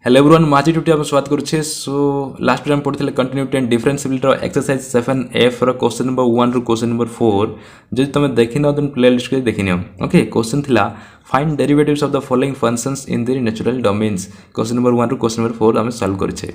Hello everyone माजी टुटी आप स्वागत करुछे। सो लास्ट टाइम पढ़िथिले कंटिन्यूटी एंड डिफरेंशिएबिलिटी रो एक्सरसाइज 7F रो क्वेश्चन नंबर 1 रो क्वेश्चन नंबर 4 जदि तुम देखिन देन प्लेलिस्ट के देखिनियो। ओके क्वेश्चन थिला find derivatives of the following functions in the natural domains. Question number 1 रो क्वेश्चन नंबर 4 हम सॉल्व करिछे।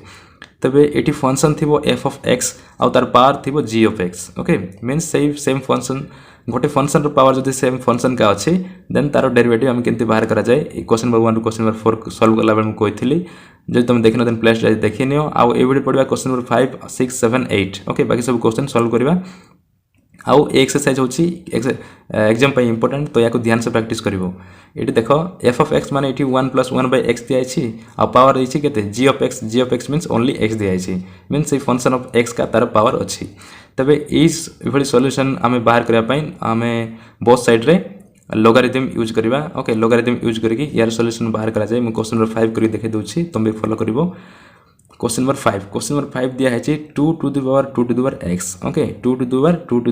तबे एटी फंक्शन थिबो f ऑफ x आ तार पावर थिबो g of x। Okay means same function गोटे फंक्शन रो पावर जदि सेम फंक्शन का अछि देन तार डेरिवेटिव हम केनते बाहर करा जाय। क्वेश्चन नंबर 1 रो क्वेश्चन नंबर 4 सॉल्व करला बेल हम कहिथिली जदि तुम देखिन देन प्लेस देखिनियो। आ एबडी पढिबा क्वेश्चन नंबर 5 6 7 8। ओके बाकी सब क्वेश्चन सॉल्व करबा। आउ एक्सरसाइज होची एग्जाम पे इंपोर्टेंट तो याको ध्यान से प्रैक्टिस करिवो। एटी देखो f ऑफ x माने एटी 1 + 1 / x दिया छी आ पावर देछि केते g of x means only x दिया छी means a function of x का तार पावर अछि। तबे इस इभली सॉल्यूशन हमें बाहर करबा पई हमें बोथ साइड रे लोगारिथम यूज करबा। ओके लोगारिथम यूज करके यार सॉल्यूशन बाहर करा जाय। मैं क्वेश्चन नंबर 5 करी देखै दोछि तुम भी फॉलो करिवो। क्वेश्चन नंबर 5 दिया है 2 to the power x। Okay 2 to the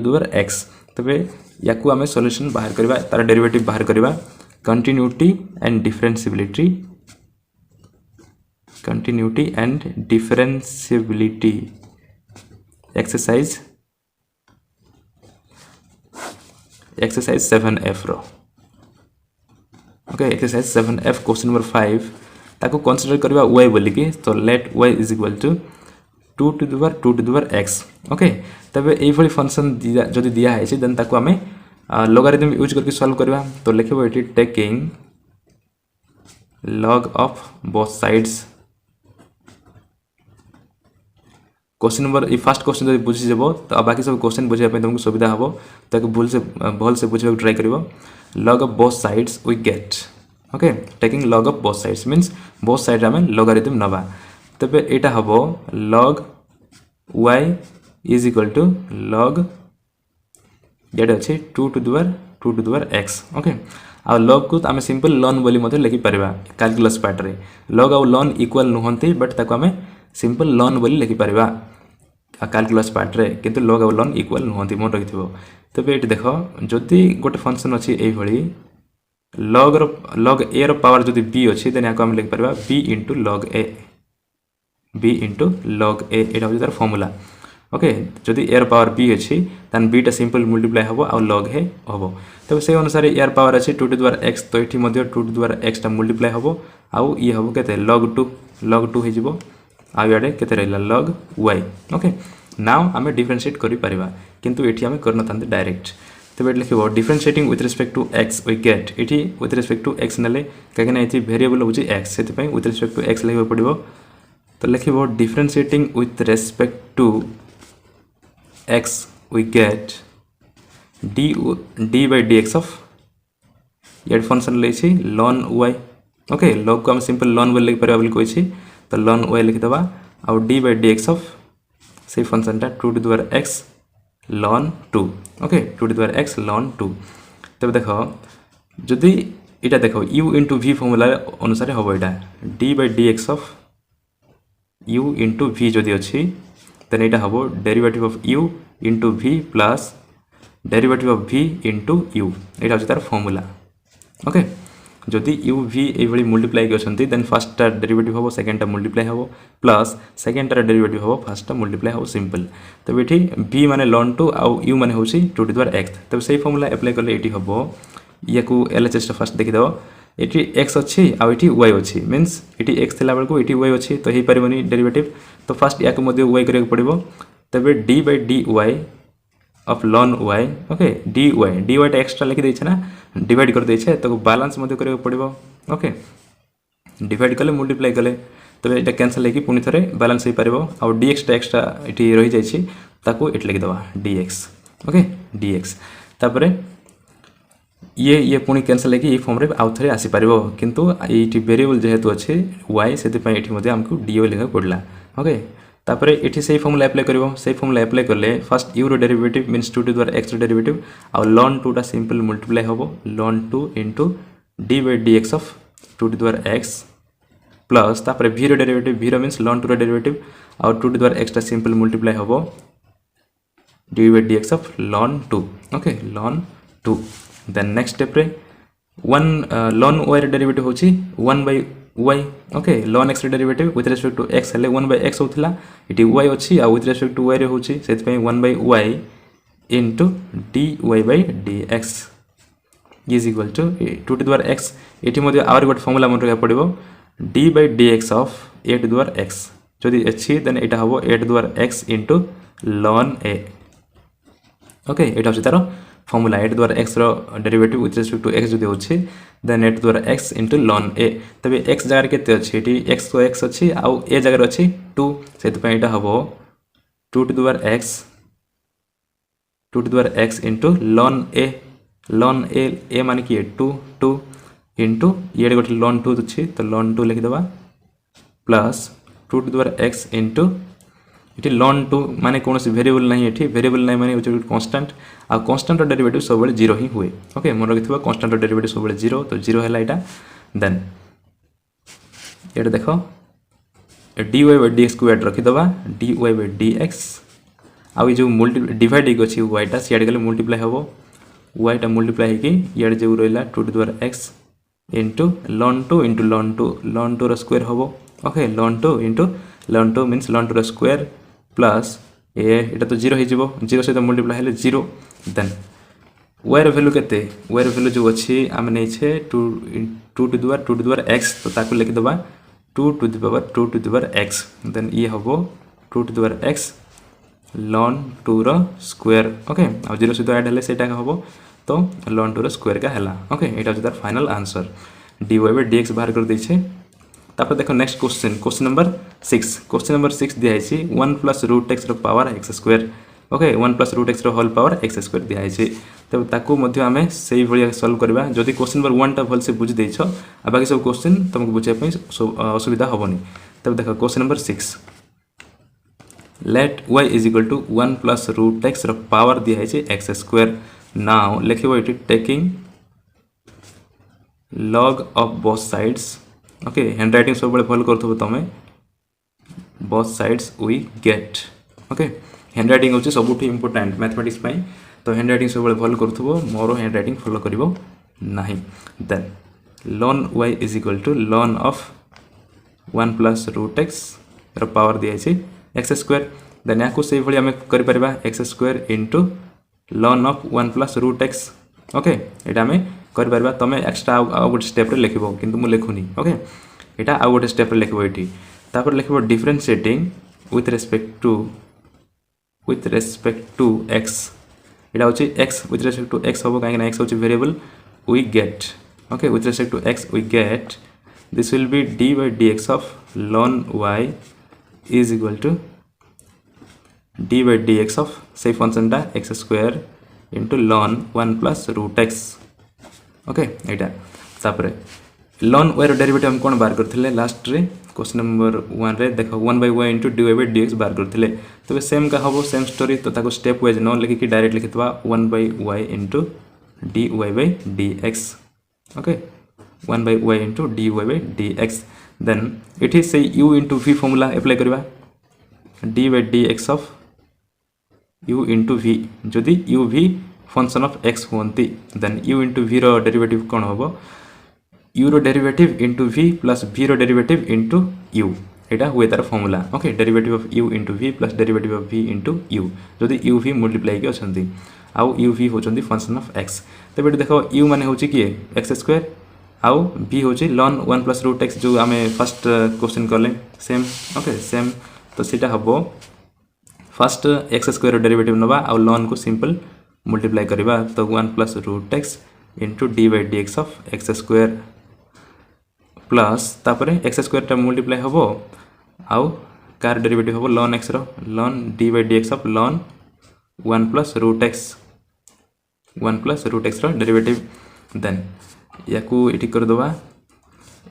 power x। तबे याकू हमें सॉल्यूशन बाहर करबा तार डेरिवेटिव बाहर करबा। Continuity and differentiability exercise 7F रो। Okay exercise 7F question number 5 ताको कंसीडर करबा y बोली कि तो let y is equal to 2 to the power x। Okay तबे एई भली फंक्शन जदि दिया है देन ताको हमें लोगारिथम यूज करके सॉल्व करबा। तो लिखबो एटी taking log of both sides. Question number ई फर्स्ट क्वेश्चन जदि बुझि जेबो तो बाकी सब क्वेश्चन बुझिया पे तुमको सुविधा हबो ताको भल से बुझिबा try करिवो। log of both sides we get. Okay taking log of both sides means both side हमें लोगारिथम नबा। तबे एटा हबो log y is equal to log Z अछि 2 to the power x। Okay uh log को हमें simple ln बोली मते लिखि परबा कैलकुलस पार्ट रे। log uh ln equal नहंती but ताको हमें सिंपल ln बोली लिखि परबा कैलकुलस पार्ट रे किंतु log आ ln इक्वल नहंती मन रखिथिबो। तबे एटी देखो जदि गोटे फंक्शन अछि एई भली log a रो पावर जदि b अछि देन याको हम लिखि परबा b * log a। एटा होय तार फार्मूला। ओके जदि a रो पावर b अछि तन b टा सिंपल मल्टीप्लाई हबो आ log a हबो। तबे से अनुसार a रो पावर अछि 2 to the power x तो एठी मध्ये 2 to the power x टा मल्टीप्लाई हबो आ ई हबो केते log 2 हे जिवो आ याडे केते रहला log y। ओके नाउ हमें डिफरेंशिएट करि परिबा किंतु एठी हमें करना तांते डायरेक्ट। तबे लिखिबो differentiating with respect to x we get. एठी विथ रिस्पेक्ट टू x नले काकना एठी वेरिएबल होची x सेति पई विथ रिस्पेक्ट टू x लिखबो पड़िबो। तो लिखिबो differentiating with respect to x we get d by dx of ये फंक्शन लेछि ln y। ओके log को हम सिंपल ln बोल लिख परबा बोल कोइ छी तो ln y लिख दबा आ d by dx ऑफ से फंक्शन टा 2 to the power x ln 2। Okay 2 to the power x ln 2। तब देखो जदि इटा देखो u into v फार्मूला अनुसार हबो इटा d by dx of u into v जदि अछि तने इटा हबो derivative of u into v plus derivative of v into u। इटा अछि तार फार्मूला। ओके जदि u v ए भली मल्टीप्लाई करछंती देन फर्स्ट टा डेरिवेटिव हबो सेकंड टा मल्टीप्लाई हबो प्लस सेकंड टा डेरिवेटिव हबो फर्स्ट टा मल्टीप्लाई हबो सिंपल। तब एठी v माने ln 2 आ u माने होची 2 to the power x। तब सेही फार्मूला अप्लाई करले एठी हबो याकू LHS टा फर्स्ट देखि दबो एठी x अछि आ एठी y अछि मींस एठी x थिला बेलको एठी y अछि तो हे परिबनी डेरिवेटिव। तो फर्स्ट याकू मध्ये y करे पड़िबो तबे d by dy of ln y। Okay dy टा एक्स्ट्रा लिखि दै छै ना डिवाइड कर दै छै तो बैलेंस मध्ये करे पड़िबो। ओके डिवाइड कले मल्टीप्लाई कले तबे एटा कैंसिल लेकि पुनी थरे बैलेंस हे परिबो आ dx टा एक्स्ट्रा एठी रहि जाय छी ताको एट लिखि दबा dx। ओके dx तापरे ये पुनी कैंसिल लेकि ई फॉर्म रे आउ थरे आसी परिबो किंतु एठी वेरिएबल जेहेतु अछि y सेति पय एठी मध्ये हमकु dy लिखा पड़ला। ओके तापरे एठी सेही फॉर्मूला अप्लाई करिवो। सेही फॉर्मूला अप्लाई करले फर्स्ट u रो derivative means 2 to the power x रो डेरिवेटिव आ ln 2 टा सिंपल मल्टीप्लाई हबो ln 2 into d by dx of 2 to the power x plus तापरे v रो डेरिवेटिव v रो मींस ln 2 रो डेरिवेटिव आ 2 to the power x टा सिंपल मल्टीप्लाई हबो d by dx of ln 2। Okay ln 2 then next step रे 1 ln y रो derivative होची 1 by y okay ln x derivative with respect to x हेले 1/x होथिला इटी y अछि आ with respect to y रे होछि सेति पई 1/y into dy/dx is equal to 2 to the power x eighty मध्ये आवर गोट फार्मूला मन रखा पड़िबो d/dx of a to the power x जदि अछि देन एटा हबो a to the power x into ln a okay एटा अछि तारो formula a to the power x रो derivative with respect to x जदि होछि then a to the power x into ln a तबे x जगह केते अछि एटी x को x अछि आ a जगह अछि 2 सेति पई एटा हबो 2 to the power x 2 to the power x into ln a माने कि 2 into ये गोटे ln 2 अछि तो ln 2 लिखि दबा plus 2 to the power x into इटी ln 2 माने कोनोसी वेरिएबल नहीं एठी वेरिएबल नहीं माने उच कांस्टेंट आ कांस्टेंट रो डेरिवेटिव सब बेले 0 ही हुए ओके मन रखिथबा कांस्टेंट रो डेरिवेटिव सब बेले 0 तो 0 हैला एटा देन एटा देखो dy/dx को ऐड रखि दबा dy/dx आ जो डिवाइड अछि y टा सियाड गेले मल्टीप्लाई हबो y टा मल्टीप्लाई हे कि याड जे रहला 2 to the power x into ln 2 into ln 2 रो स्क्वायर हबो okay ln 2 into ln 2 means ln 2 रो स्क्वायर प्लस एटा तो 0 हे जिवो 0 से तो मल्टीप्लाई हेले 0 देन y रो वैल्यू केते y रो वैल्यू जो अछि हम नै छे 2 to the power x तो ताको लिखि दबा 2 to the power x then ये हबो 2 to the power x ln 2 रो स्क्वायर ओके आ 0 से तो ऐड हेले सेटा हबो तो ln 2 रो स्क्वायर का हला ओके एटा छ तार फाइनल आंसर dy/dx बाहर कर दै छै तापर देखो नेक्स्ट क्वेश्चन नंबर 6 दिया है 1 plus root x रो power x square okay 1 plus root x रो होल पावर x स्क्वायर दिया है तब ताको मध्ये हमें सही भलिया सॉल्व करबा जदि क्वेश्चन नंबर 1 टा भल से बुझ दैछो आ बाकी सब क्वेश्चन तुमको बुझे पई असुविधा होबनी तब देखो question number 6 let y is equal to 1 plus root x रो पावर दिया है x स्क्वायर नाउ लिखिबो it taking log of both sides okay handwriting सब बड़े फॉलो करथबो तमे both sides we get okay handwriting होची सबुठी इंपोर्टेंट मैथमेटिक्स पई तो हैंड राइटिंग सब बड़े फॉलो करथबो मोरो हैंड राइटिंग फॉलो करिवो नाही then ln y is equal to ln of 1 plus root x रो पावर दिया छै x स्क्वायर देन याको सही भली हम करि परबा x square into ln of 1 plus root x okay एटा हमें कर परबा तमे एक्स्ट्रा आ गुड स्टेप रे लिखिबो किंतु मु लेखुनी ओके एटा आ गुड स्टेप रे लिखिबो एठी तापर लिखिबो differentiating with respect to x एटा होची x with respect to x होबो काहे ना x होची variable we get okay with respect to x we get this will be d/dx of ln y is equal to d/dx of say function टा x square into ln 1 plus root x okay एटा तापरे ln y रो derivative हम कोन बार करथिले last रे question number 1 रे देखो 1/y into dy/dx बार करथिले तो same का हबो सेम स्टोरी तो ताको स्टेप वाइज न लिखि कि डायरेक्ट लिखितबा 1/y into dy/dx okay 1/y into dy/dx then it is say u into v formula apply करबा d/dx of u into v जदि u v function of x होंती then u into v रो derivative कोन होबो u रो derivative into v plus v रो derivative into u एटा हुए तार फार्मूला okay derivative of u into v plus derivative of v into u जदि u v मल्टीप्लाई के अछंती आउ u v होचंती फंक्शन ऑफ x तबे देखो u माने होची कि x स्क्वायर आउ v होची ln 1 plus root x जो हमें फर्स्ट क्वेश्चन करले सेम ओके सेम तो सेटा हबो फर्स्ट x स्क्वायर डेरिवेटिव नबा आ ln को सिंपल मल्टीप्लाई करबा तो 1 plus root x into d/dx of x square plus तापरे x स्क्वायर टा मल्टीप्लाई हबो आ कार डेरिवेटिव हबो ln x रो ln d/dx of ln 1 plus root x रो डेरिवेटिव देन याकू इटी कर दबा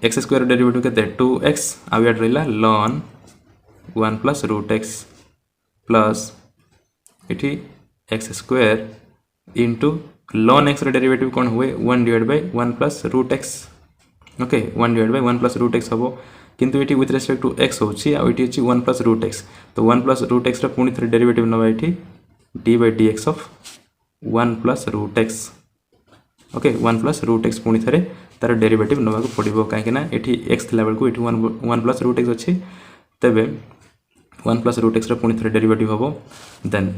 x स्क्वायर डेरिवेटिव केते 2x आ याड रहला ln 1 plus root x plus इटी x square into ln x रो डेरिवेटिव कोन हुए 1 divided by 1 plus root x okay 1 divided by 1 plus root x हबो किंतु इटी विथ रेस्पेक्ट टू x होची आ इटी अछि 1 plus root x तो 1 plus root x रो पुनी थरे डेरिवेटिव नबा इटी d/dx of 1 plus root x okay 1 plus root x पुनी थरे तार डेरिवेटिव नबाक पड़ो कहीं एटी एक्स थिला बेलू ये 1 प्लस रूट एक्स अच्छी तेरे 1 प्लस रूट एक्स पुणी थे डेरिवेटिव हम देन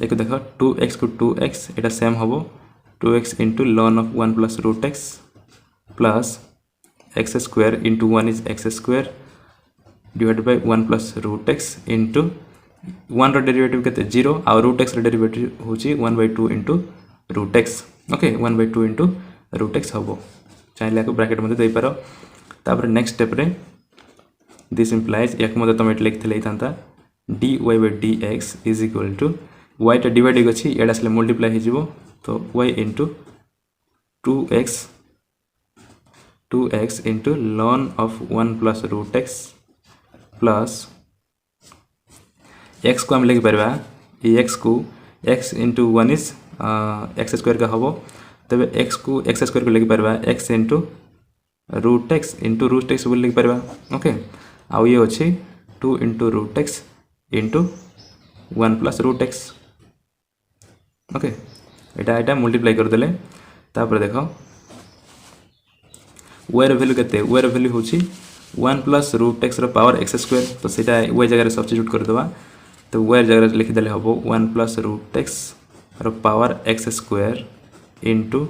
एक देख 2x को 2x एटा सेम हम 2x into ln of 1 plus root x plus x square into 1 is x square divide by 1 plus root x into 1 रो डेरिवेटिव के 0 आ रूट एक्स रो डेरिवेटिव होची 1/2 into root x okay 1/2 into root x हम चाहिए को bracket मध्य दे पार तापर नेक्स्ट स्टेप रे दिस इम्प्लाइज या तुम ये लिखते था dy by dx is equal to y टा डिवाइड अच्छी एड आसले मल्टीप्लाई हो तो y into 2x into ln of 1 plus root x plus x को हम लिख पार्बा x को x into 1 is x square का हम तबे x को एक्स स्क्वायर को लिख पार्बा x इंटू रूट एक्स बोल लिख पार्बा ओके आउ ये अच्छी 2 into root x into 1 plus root x okay एटा मल्टीप्लाई करदेले तापर देख y रो वैल्यू केते y रो वैल्यू होची 1 प्लस रूट एक्स रो पावर एक्स स्क्वायर तो सेटा y जगह सब्स्टिट्यूट कर देबा तो y जगह लिखि देले हबो 1 प्लस रूट एक्स रो power x square into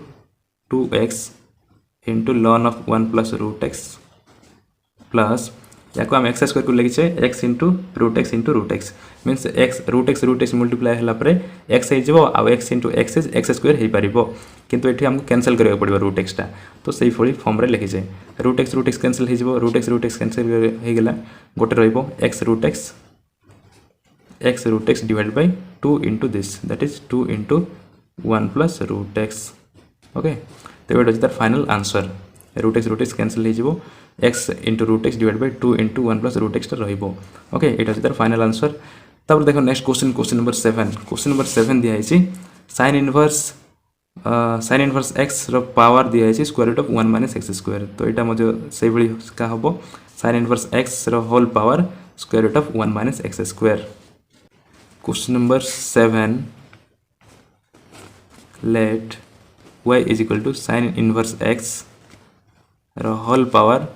2x into ln of 1 plus root x plus या को हम एक्स स्क्वायर को लिखिछे x into root x means x root x multiply हला परे x हे जबो आ x इंटू एक्स स्क्वायर हे परिबो किंतु एठी हमको कैंसिल करबा पड़िबो रूट एक्स टा तो सही फॉली फॉर्म रे लिखिछे रूट एक्स कैंसिल हे जबो रूट एक्स कैंसिल हे गेला गोटे रहइबो x root x divide by 2 into this that is 2 into 1 plus root x okay तो एटा तार final answer root x cancel हो x into root x divide by 2 into 1 plus root x रहिबो okay एटा तार फाइनल आंसर तब देखो next question number 7 दिया है sin इनवर्स x रो पावर दिया है square root of 1 minus x square तो एटा मजे सही भली का हबो sin इनवर्स x रो whole power square root of 1 minus x square question number 7 let y is equal to sin inverse x रो whole power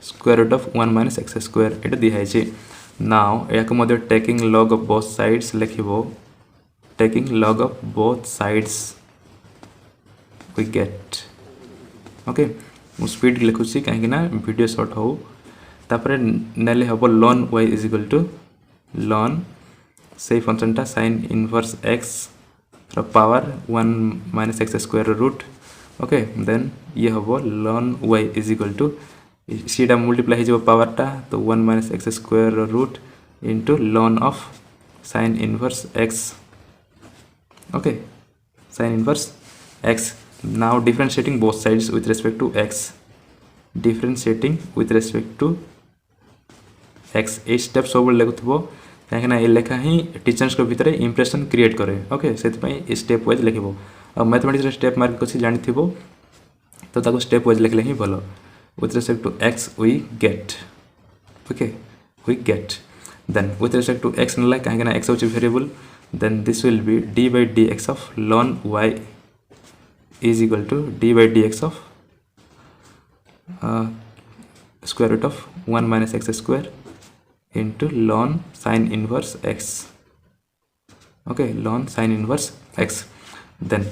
square root of 1 minus x square एटा दिया है नाउ याको मध्य taking log of both sides लिखिबो taking log of both sides we get okay मु speed लिखुची काहे ना वीडियो शॉर्ट हो तापर नेले हबो ln y is equal to ln से फंक्शन टा sin इनवर्स x रो power 1 minus x square root okay then ये हबो ln y is equal to सीटा मल्टीप्लाई हो पावर टा तो 1 minus x square root into ln of sin inverse x okay sin inverse x now differentiating both sides with respect to x differentiating with respect to x ए step सब लगुथबो कहीं ये लेखा ही टीचर्स को भितर इंप्रेशन क्रिएट करे ओके से स्टेप वाइज लिखिबो आ मैथमेटिक्स स्टेप मार्क अच्छी जानिथिबो तो ताको स्टेप वाइज लिखले ही भलो with respect to x we get okay we get then with respect to x like x which is variable then this will be d by dx of ln y is equal to d by dx of square root of 1 minus x square into ln sin inverse x okay ln sin inverse x then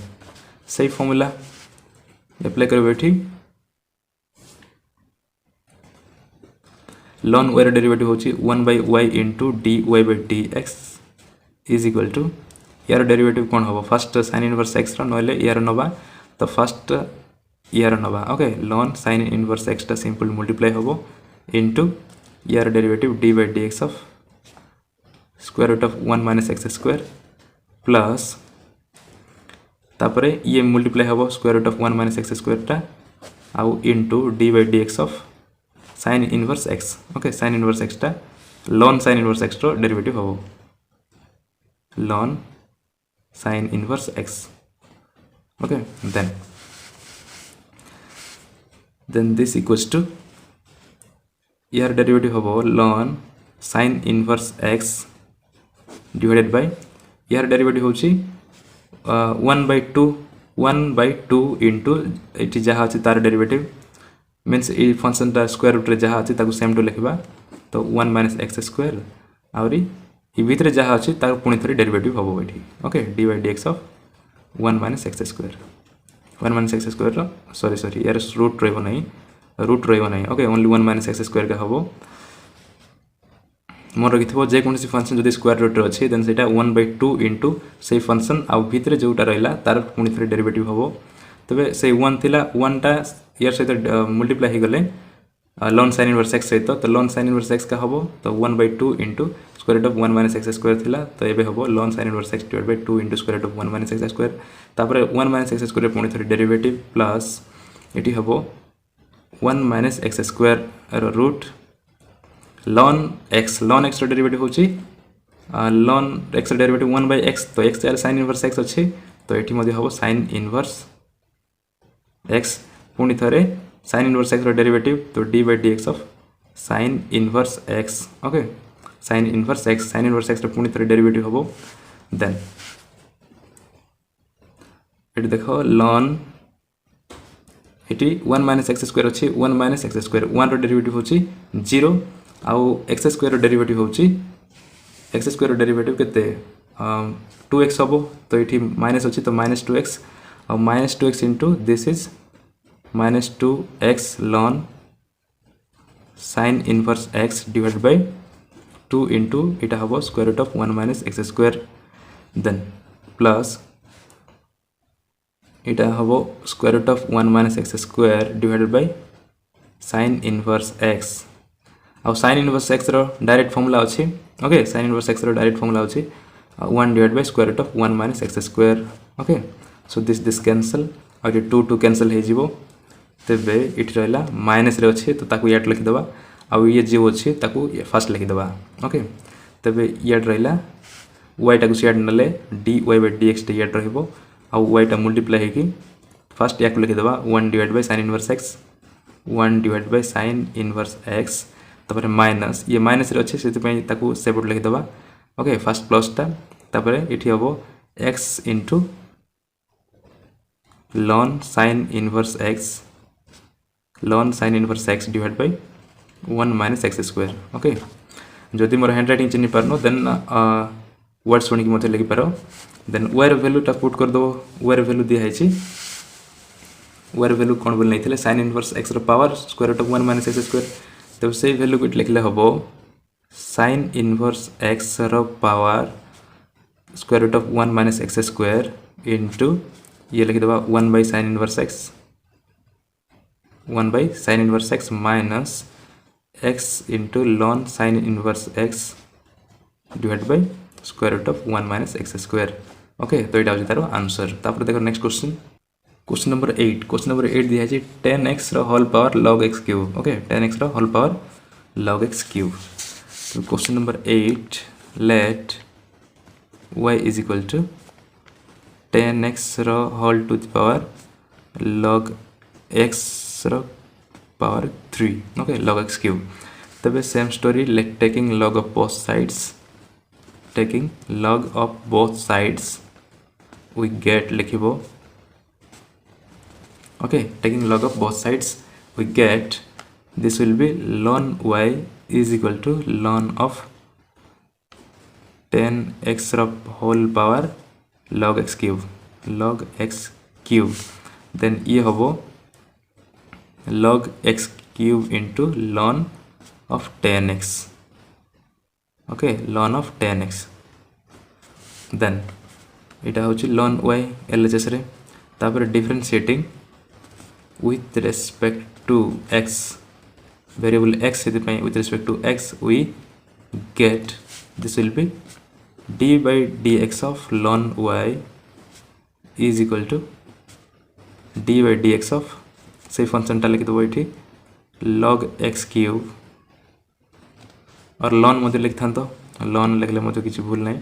same formula apply करो बैठी ln y रो derivative होची 1 by y into dy by dx is equal to यार derivative कौन होबो first sin inverse x रो नले यार नबा तो फर्स्ट यार नबा okay ln sin inverse x टा सिंपल मल्टीप्लाई होबो into यार derivative d by dx of square root of 1 minus x square plus तापरे ये मल्टीप्लाई होबो square root of 1 minus x square टा आउ into d by dx of sin inverse x okay sin inverse x टा ln sin inverse x रो derivative होबो ln sin inverse x okay then this equals to यार derivative होबो ln sin inverse x divided by यार derivative होची 1/2 1/2 into ये जहाँ अच्छी तार डेरिवेटिव मीन्स ये फंक्शनटा स्क्वायर रूट रे जहाँ अच्छी ताको सेम टू लिखा तो 1 - x स्क्वायर आउरी ये भितर जहाँ अच्छी ताको पुणी थे डेरिवेटिव हम ये okay D by D x of 1 - x square 1 - x square sorry यार रूट रही ओके ओनली 1 - x स्क्वायर का हम मन रखी जेकोसी फंक्शन जब स्क्वायर रूट अच्छे देन से 1/2 इंटू से फंक्शन आउ भितर जोटा रहा तार पुणी थे डेरिवेटिव हम तेज से 1 थिला 1टा यार सहित मल्टीप्लाई हो गले लॉन साइन इनवर्स x सहित तो लॉन साइन इनवर्स x का हम तो 1/2 into square root of 1 - x square थिला तो ये हम ln sine inverse x divide by 2 into square root of 1 - x square तापर 1 - x स्क्वायर पुणी थे डेरिवेटिव प्लस ये हम 1 - x square root ln x derivative होची लॉन x डेरिवेटिव 1/x तो x यार साइन इनवर्स x अच्छे तो ये हम साइन इनवर्स x पुणी थे साइन इनवर्स x डेरिवेटिव तो D by D x of sine inverse x okay sine inverse x पुणी थे डेरिवेटिव हम देन ये देख लॉन ये 1 - x स्क्वायर अच्छी 1 - x स्क्वायर 1 डेरिवेटिव होची 0 आउ एक्स स्क्वायर डेरिवेटिव होची एक्स स्क्वायर डेरिवेटिव केते 2x हम तो ये माइनस अच्छी तो -2x और -2x into this is -2x ln sine inverse x divide by 2 into इटा हम square root of 1 - x square then plus इटा हम square root of 1 - x square divided by sine inverse x और sine inverse x रो direct formula अच्छी okay sine inverse x रो direct formula अच्छी 1 divide by square root of 1 - x square okay so this cancel और ये 2 cancel हो जीवो तेबे इट रहा माइनस रे अच्छे तो ताकू याड लिखिदेवा आउ ये जो अच्छे ताकू फास्ट लिखिदेवा ओके तेबे याड रहा y टाकू सियाड नले dy बाय dx टे याड रहबो आउ y टा मल्टीप्लाई होगी फास्ट या लिखिदेवा 1 divide bye sine inverse x 1 divide bye sine inverse x तापर माइनस ये माइनस रे अच्छे से ताकू सेपरेट लिखिदेवा ओके फास्ट प्लसटा तापर ये हम x into ln sine inverse x divide by 1 - x square okay जदि मोर हैंड राइटिंग चिन्ह पारनो देन वर्ड शुणी कि लिखि पार देन वायर वैल्यूटा पुट कर दो वायर वैल्यू दिखाई वायर वैल्यू कौन बोल नहीं साइन इनवर्स x रो power square root of 1 - x square तब से वैल्यू को लिखले हम साइन इनवर्स x रो power square root of 1 - x square into ये लिखिदेवा 1 by sine inverse x minus x into ln sine inverse x divide by square root of 1 - x square okay तो यहाँ हूँ तार आंसर तापर देखो नेक्स्ट क्वेश्चन नंबर 8 दिया है 10x रो whole power log x cube okay 10x रो whole power log x cube तो question number 8 let y is equal to 10x रो whole to the power log x रो power 3 okay log x cube तबे same story let taking log of both sides we get लिखिबो okay taking log of both sides we get this will be ln y is equal to ln of 10x whole power log x cube then ये होबो log x cube into ln of 10x okay ln of 10x then इटा होची ln y LHS रे तापर differentiating with respect to x variable x with respect to x we get this will be d by dx of ln y is equal to d by dx of से function लिख दो ये log x cube और ln मध्य लिख था ln लिखले मध्य किसी भूल नहीं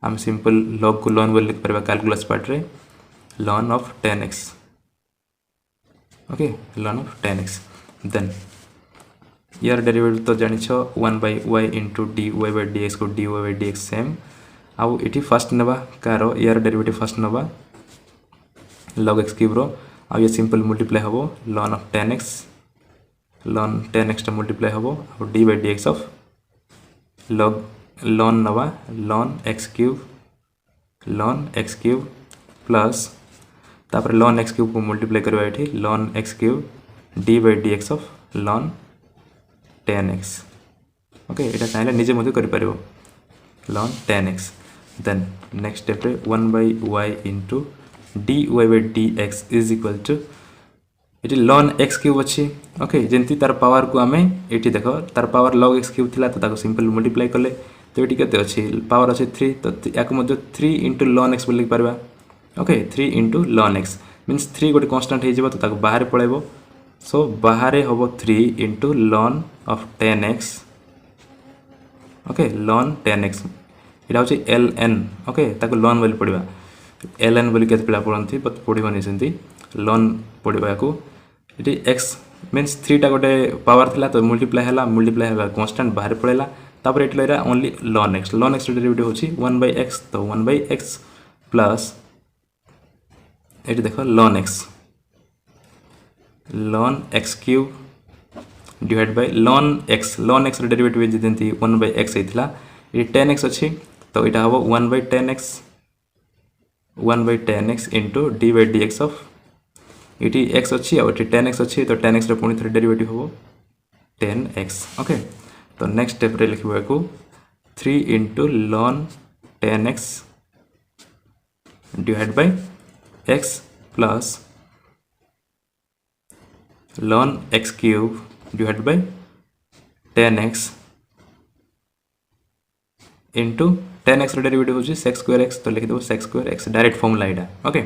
आम सिंपल log को ln बोल लिख पारे कैलकुलस पार्ट रे ln of 10x okay ln of 10x then यार डेरिवेटिव तो जानिछ 1 by y into dy by dx को dy by dx सेम आउ इटी फर्स्ट नबा कार यार डेरिवेटिव फर्स्ट नबा log x क्यूब रो आ ये सिंपल मल्टीप्लाई हम ln of 10x ln 10x टा मल्टीप्लाई हम और d by dx of ln नवा ln x क्यूब प्लस तापर ln x क्यूब को मल्टीप्लाई करवा एठी ln x cube d by dx of ln 10x okay एटा चाहिले निजे मध्ये करि परिबो ln 10x then next step रे 1 by y into dy by dx is equal to इटी ln x cube अछि ओके जेंति तार पावर को आमे एटी देखो तार पावर log x क्यूब थिला तो ताको सिंपल मल्टीप्लाई करले तो एटी केते अछि पावर अछि 3 तो याक मध्ये 3 into ln x बोली परबा okay 3 into ln x means 3 गोटे कांस्टेंट हे जेबो तो ताको बाहर पळेबो सो बाहर हबो 3 into ln of 10x okay ln 10x इटा होछि ln ओके ताको ln बोली पड़िबा ln बोली केते पिला पड़ंती बट पड़िबो नै सेंती ln पड़िबा को इटी x मींस 3 टा गोटे पावर थिला तो मल्टीप्लाई हला कांस्टेंट बाहर पड़ेला तापर एट लइरा ओनली ln x डेरिवेटिव होछि 1 by x तो 1 by x प्लस एटी देखो ln x cube divide by ln x derivative जेंति 1 by x हेतिला ये 10x अछि तो इटा हबो 1 by 10x into d by dx of इटी x अछि और इटी 10x अछि तो 10x रे पुनी थरे डेरिवेटिव हबो 10x ओके तो नेक्स्ट स्टेप रे लिखबो को 3 into ln 10x divide by x plus ln x cube divide bye 10x into 10x रे डेरिवेटिव होची sec square x तो लिख देबो sec square x direct formula Ida okay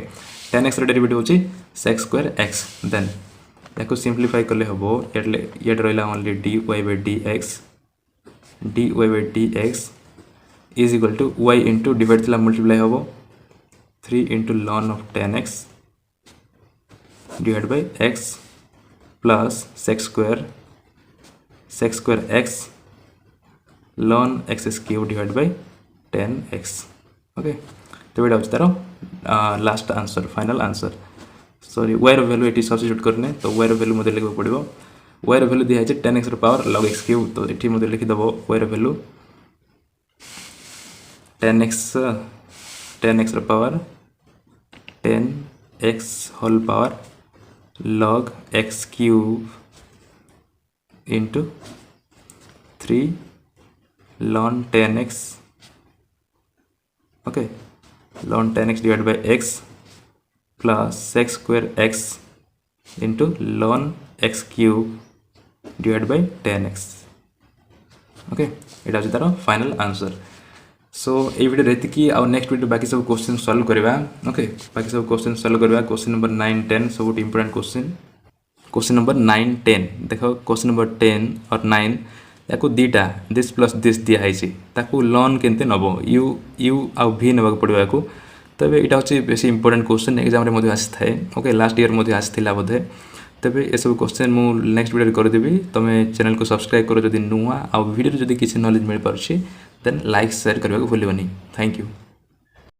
10x रे डेरिवेटिव होची sec square x देन याको simplify करले हबो ये रहला only dy by dx is equal to y into divide थिला मल्टीप्लाई हबो 3 into ln of 10x divided by x plus sec square x ln x cube divided by 10x okay तो एटा तारो last answer final answer sorry y रो value एटी substitute करने तो y रो वैल्यू मते लिखबो पड़िबो y रो वैल्यू दिया है 10x रो पावर log x क्यूब तो एठी मते लिखि दबो y रो वैल्यू 10x रो power 10x whole power log x cube into 3 ln 10x okay ln 10x divided by x plus sec square x into ln x cube divided by 10x okay एटा अछि तार final answer so ए video रहती कि आ next video बाकी सब question solve करबा okay बाकी सब question solve करबा क्वेश्चन नंबर 9 10 सब इंपोर्टेंट क्वेश्चन नंबर 9 10 देखो क्वेश्चन नंबर 10 और 9 याको दीटा दिस प्लस दिस दिया है ताकू ln केनते नबो u आ v नबा पड़ो याको तबे इटा होची बेसी इंपोर्टेंट क्वेश्चन एग्जाम रे मध्ये आसी थाए ओके लास्ट ईयर मध्ये आसीथिला बोधे तबे ए सब क्वेश्चन मु नेक्स्ट वीडियो कर देबी तमे चैनल को सब्सक्राइब करो जदी नुवा आ वीडियो जदी किछि नॉलेज मिल परछि देन लाइक शेयर करबा को भूलिबनी थैंक यू।